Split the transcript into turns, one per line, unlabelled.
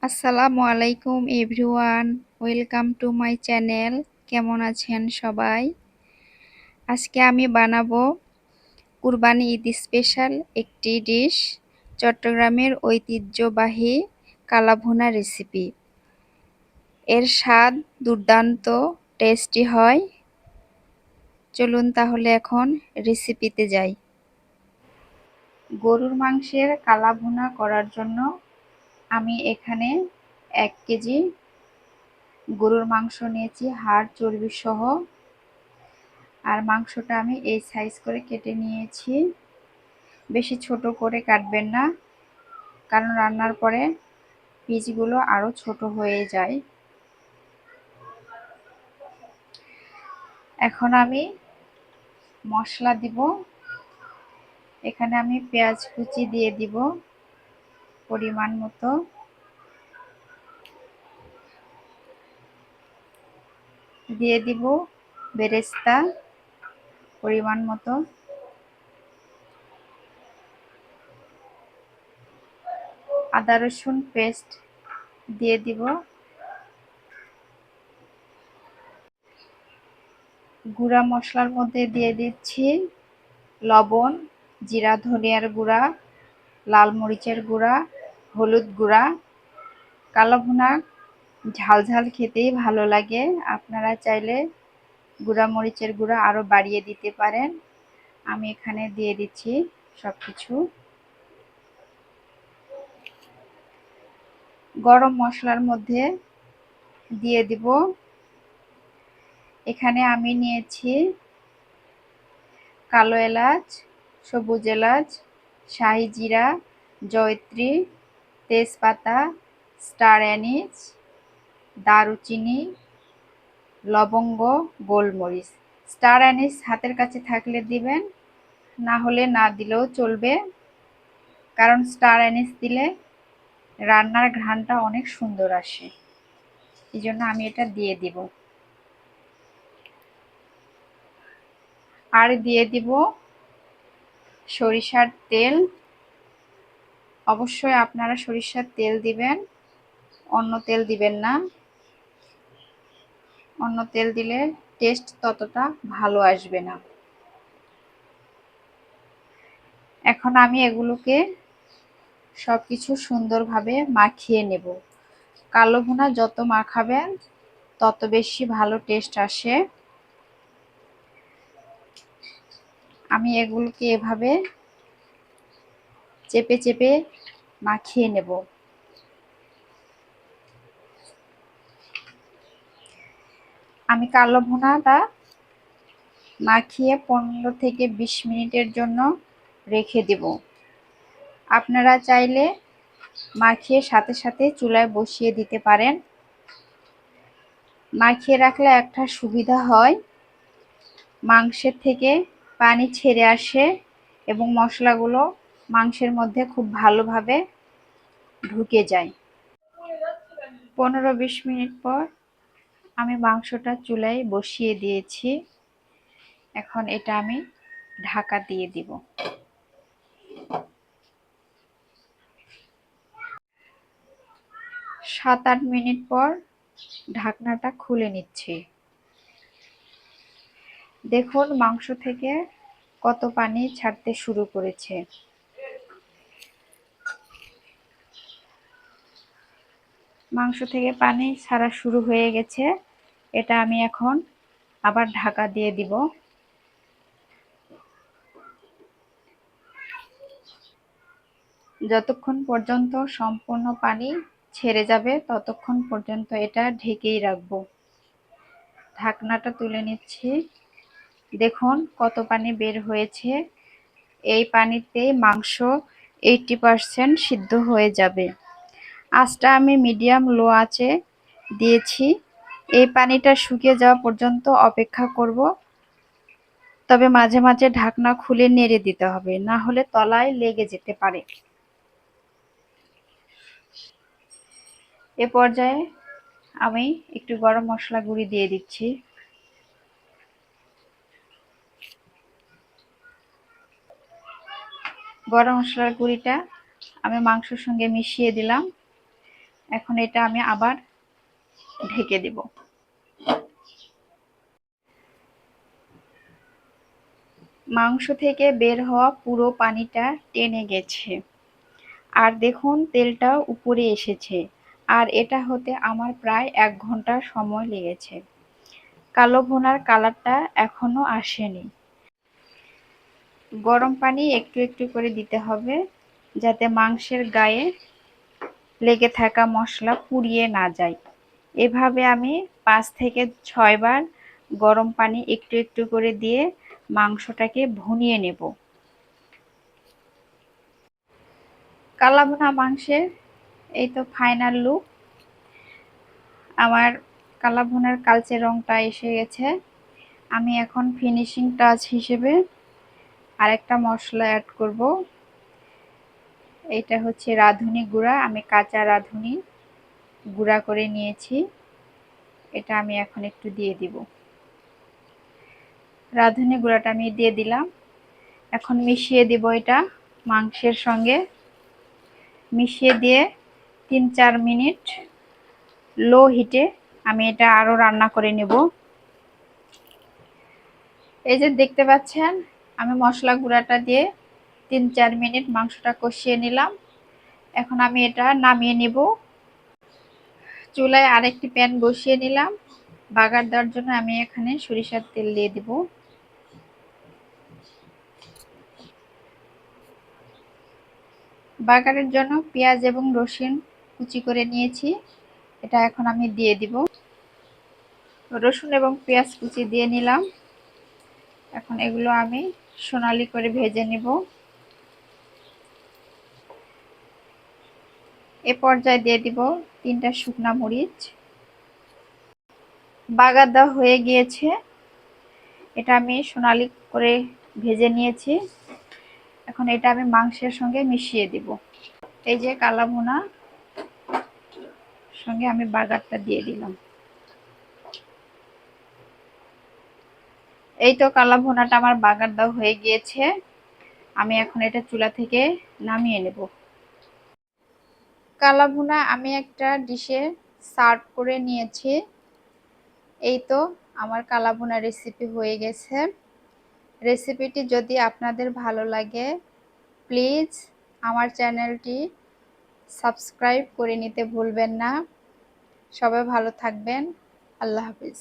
আসসালামু আলাইকুম everyone, welcome to my channel. কেমন আছেন সবাই? আজকে আমি বানাবো কুরবানি ঈদ স্পেশাল একটি ডিশ, চট্টগ্রামের ঐতিহ্যবাহী কালাভুনা রেসিপি। এর স্বাদ দুর্দান্ত টেস্টি হয়। চলুন তাহলে এখন রেসিপিতে যাই। গরুর মাংসের কালাভুনা করার জন্য আমি এখানে 1 কেজি গরুর মাংস নিয়েছি, হাড় চর্বি সহ। আর মাংসটা আমি এই সাইজ করে কেটে নিয়েছি। বেশি ছোট করে কাটবেন না, কারণ রান্নার পরে পিসগুলো আরো ছোট হয়ে যায়। এখন আমি মশলা দিব। এখানে আমি পেঁয়াজ কুচি দিয়ে দিব পরিমাণ মতো। দিয়ে দিব বেরেস্তা পরিমাণ মতো। আদা রসুন পেস্ট দিয়ে দিব। গুঁড়া মশলার মধ্যে দিয়ে দিচ্ছি লবণ, জিরা ধনিয়ার গুঁড়া, লাল মরিচের গুঁড়া, হলুদ গুঁড়া। কালাভুনা ঝাল ঝাল খেতেই ভালো লাগে, আপনারা চাইলে গুঁড়া মরিচের গুঁড়া আরো বাড়িয়ে দিতে পারেন। আমি এখানে দিয়ে দিচ্ছি সবকিছু। গরম মশলার মধ্যে দিয়ে দিব, এখানে আমি নিয়েছি কালো এলাচ, সবুজ এলাচ, শাহি জিরা, জয়ত্রী, তেজপাতা, স্টার অ্যানিস, দারুচিনি, লবঙ্গ, গোলমরিচ। স্টার অ্যানিস হাতের কাছে থাকলে দিবেন, না হলে না দিলেও চলবে, কারণ স্টার অ্যানিস দিলে রান্নার ঘ্রাণটা অনেক সুন্দর আসে। এই জন্য আমি এটা দিয়ে দিব। আর দিয়ে দিব সরিষার তেল। অবশ্যই আপনারা সরিষার তেল দিবেন, অন্য তেল দিবেন না। অন্য তেল দিলে টেস্ট ততটা ভালো আসবে না। এখন আমি এগুলোকে সবকিছু সুন্দরভাবে মাখিয়ে নেব। কালো ভুনা যত মাখাবেন তত বেশি ভালো টেস্ট আসে। আমি এগুলোকে এভাবে চেপে চেপে মাখিয়ে নেব। আমি কালো ভুনাটা মাখিয়ে 15 থেকে 20 মিনিটের জন্য রেখে দেব। আপনারা চাইলে মাখিয়ে সাথে সাথে চুলায় বসিয়ে দিতে পারেন। মাখিয়ে রাখলে একটা সুবিধা হয়, মাংসের থেকে পানি ছেড়ে আসে এবং মশলাগুলো মাংসের মধ্যে খুব ভালোভাবে ঢুকে যায়। 15-20 মিনিট পর আমি মাংসটা চুলায় বসিয়ে দিয়েছি। এখন এটা আমি ঢাকা দিয়ে দিব। 7-8 মিনিট পর ঢাকনাটা খুলে নিচ্ছি। দেখুন মাংস থেকে কত পানি ছাড়তে শুরু করেছে। মাংস থেকে পানি ছাড়া শুরু হয়ে গেছে। এটা আমি এখন আবার ঢাকা দিয়ে দিব। যতক্ষণ পর্যন্ত সম্পূর্ণ পানি ছেড়ে যাবে ততক্ষণ পর্যন্ত এটা ঢেকেই রাখবো। ঢাকনাটা তুলে নিচ্ছি। দেখুন কত পানি বের হয়েছে। এই পানিতে মাংস 80% সিদ্ধ হয়ে যাবে। আঁচটা আমি মিডিয়াম লো আঁচে দিয়েছি। এই পানিটা শুকিয়ে যাওয়া পর্যন্ত অপেক্ষা করব। তবে মাঝে মাঝে ঢাকনা খুলে নেড়ে দিতে হবে, না হলে তলায় লেগে যেতে পারে। এ পর্যায়ে আমি একটু গরম মশলা গুঁড়ি দিয়ে দিচ্ছি। গরম মশলার গুঁড়িটা আমি মাংসের সঙ্গে মিশিয়ে দিলাম। এখন এটা আমি আবার ঢেকে দিব। মাংস থেকে বের হওয়া পুরো পানিটা টেনে গেছে, আর দেখুন তেলটা উপরে এসেছে। আর এটা হতে আমার প্রায় 1 ঘন্টা সময় লেগেছে। কালো ভুনার কালারটা এখনো আসেনি। গরম পানি একটু একটু করে দিতে হবে, যাতে মাংসের গায়ে লেগে থাকা মশলা পুড়িয়ে না যায়। এভাবে আমি 5 থেকে 6 বার গরম পানি একটু একটু করে দিয়ে মাংসটাকে ভুনিয়ে নেব। কালাভুনা মাংসের এই তো ফাইনাল লুক। আমার কালাভুনার কালচে রংটা এসে গেছে। আমি এখন ফিনিশিং টাচ হিসেবে আরেকটা মশলা অ্যাড করব। এটা হচ্ছে রাঁধুনি গুঁড়া। আমি কাঁচা রাঁধুনি গুঁড়া করে নিয়েছি, এটা আমি এখন একটু দিয়ে দিব। রাঁধুনি গুঁড়াটা আমি দিয়ে দিলাম। এখন মিশিয়ে দিব এটা মাংসের সঙ্গে। মিশিয়ে দিয়ে 3-4 মিনিট লো হিটে আমি এটা আরো রান্না করে নেব। এই যে দেখতে পাচ্ছেন, আমি মশলা গুঁড়াটা দিয়ে 3-4 মিনিট মাংসটা কষিয়ে নিলাম। এখন আমি এটা নামিয়ে নেব। চুলায় আরেকটি প্যান বসিয়ে নিলাম। বাগার দেওয়ার জন্য আমি এখানে সরিষার তেল দিয়ে দিব। বাগারের জন্য পেঁয়াজ এবং রসুন কুচি করে নিয়েছি, এটা এখন আমি দিয়ে দিব। রসুন এবং পেঁয়াজ কুচি দিয়ে নিলাম। এখন এগুলো আমি সোনালি করে ভেজে নেব। এ পর্যায়ে দিয়ে দিব 3টা শুকনা মরিচ। বাগার দেওয়া হয়ে গিয়েছে, এটা আমি সোনালি করে ভেজে নিয়েছি। এখন এটা আমি মাংসের সঙ্গে মিশিয়ে দিব। এই যে কালাভুনা সঙ্গে আমি বাগারটা দিয়ে দিলাম। এই তো কালাভুনাটা আমার বাগার দেওয়া হয়ে গিয়েছে। আমি এখন এটা চুলা থেকে নামিয়ে নেব। কালাভুনা আমি একটা ডিশে সার্ভ করে নিয়েছি। এই তো আমার কালাভুনা রেসিপি হয়ে গেছে। রেসিপিটি যদি আপনাদের ভালো লাগে, প্লিজ আমার চ্যানেলটি সাবস্ক্রাইব করে নিতে ভুলবেন না। সবাই ভালো থাকবেন। আল্লাহ হাফিজ।